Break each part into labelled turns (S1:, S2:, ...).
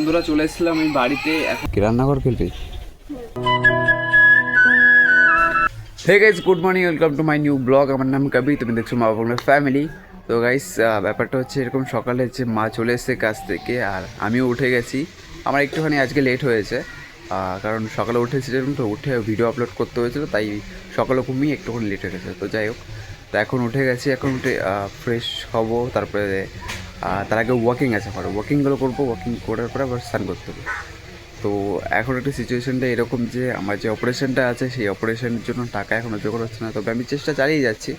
S1: বন্ধুরা চলে এসেছিলাম আমি বাড়িতে। এখন
S2: কি রান্নাঘর খেলবি? Hey guys, good morning, welcome to my new blog. আমার নাম কবি, তুমি দেখছো মা বাবার ফ্যামিলি। তো গাইস, ব্যাপারটা হচ্ছে এরকম, সকালে হচ্ছে মা চলে এসেছে কাজ থেকে আর আমিও উঠে গেছি। আমার একটুখানি আজকে লেট হয়েছে, কারণ সকালে উঠেছিলাম তো, উঠে ভিডিও আপলোড করতে হয়েছিল, তাই সকালে ঘুমিয়ে একটুখানি লেট হয়ে গেছে। তো যাই হোক, তো এখন উঠে গেছি, এখন উঠে ফ্রেশ হব, তারপরে তার আগে ওয়াকিং আছে, আমার ওয়াকিংগুলো করবো, ওয়াকিং করার পরে আবার স্নান করতে হবে। তো এখন একটা সিচুয়েশানটা এরকম যে আমার যে অপারেশনটা আছে সেই অপারেশনের জন্য টাকা এখনও জোগাড় হচ্ছে না, তবে আমি চেষ্টা চালিয়ে যাচ্ছি।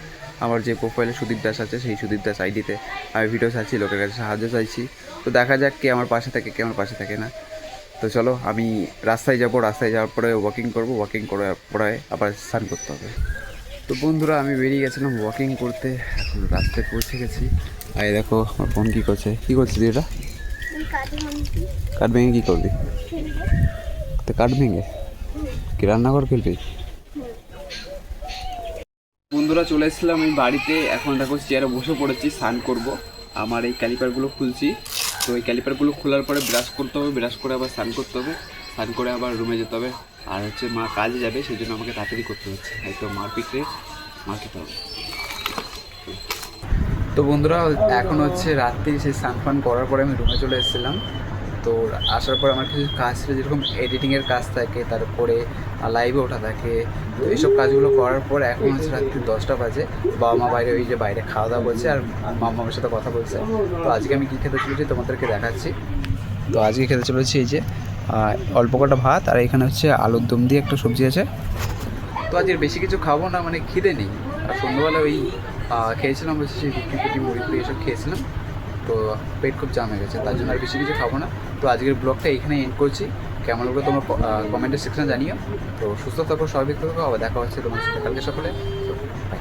S2: আমার যে প্রোফাইলে সুদীপ দাস আছে সেই সুদীপ দাস আইডিতে আমি ভিডিও চাইছি, লোকের কাছে সাহায্য চাইছি। তো দেখা যাক কে আমার পাশে থাকে, কে আমার পাশে থাকে না। তো চলো, আমি রাস্তায় যাব, রাস্তায় যাওয়ার পরে ওয়াকিং করবো, ওয়াকিং করার পরে আবার স্নান করতে হবে। তো বন্ধুরা, আমি বেরিয়ে গেছিলাম ওয়াকিং করতে, এখন রাস্তায় পৌঁছে গেছি। আর এই দেখো আমার বোন কী করছে, কী করছিস এটা? কাঠ ভেঙে কী করবি? তো কাঠ ভেঙে কি রান্নাঘর খেলবি?
S1: বন্ধুরা চলে এসেছিলাম আমি বাড়িতে। এখন দেখো চেয়ারে বসে পড়েছি, স্নান করব। আমার এই ক্যালিপারগুলো খুলছি। তো এই ক্যালিপারগুলো খোলার পরে ব্রাশ করতে হবে, ব্রাশ করে আবার স্নান করতে হবে, স্নান করে আবার রুমে যেতে হবে। আর হচ্ছে মা কাজে যাবে, সেই জন্য আমাকে তাড়াতাড়ি করতে হচ্ছে, হয়তো মার পিঠে মা খেতে হবে।
S2: তো বন্ধুরা, এখন হচ্ছে রাত্রি, সেই স্নান ফান করার পরে আমি রুমে চলে এসেছিলাম। তো আসার পর আমার কিছু কাজ ছিল, যেরকম এডিটিংয়ের কাজ থাকে, তারপরে লাইভে ওঠা থাকে। তো এইসব কাজগুলো করার পর এখন হচ্ছে রাত্রি 10টা বাজে। বাবা মা বাইরে, ওই যে বাইরে খাওয়া দাওয়া করছে, আর মামার সাথে কথা বলছে। তো আজকে আমি কী খেতে চলেছি তোমাদেরকে দেখাচ্ছি। তো আজকে খেতে চলেছি এই যে অল্প কটা ভাত, আর এখানে হচ্ছে আলুর দম দিয়ে একটা সবজি আছে। তো আজকে বেশি কিছু খাবো না, মানে খিদে নেই। আর সন্ধ্যাবেলা ওই খেয়েছিলাম হচ্ছে সেই রুটি ফুটি মুড়ি ফুড়ি এসব খেয়েছিলাম। তো পেট খুব জাম হয়ে গেছে, তার জন্য আর বেশি কিছু খাবো না। তো আজকের ব্লগটা এখানে এন্ড করছি। কেমন লাগলো তোমরা কমেন্টের সেকশনে জানিও। তো সুস্থ থাকো, স্বাভাবিক থাকো, আবার দেখা হচ্ছে তোমার সাথে কালকে সকালে। বাই।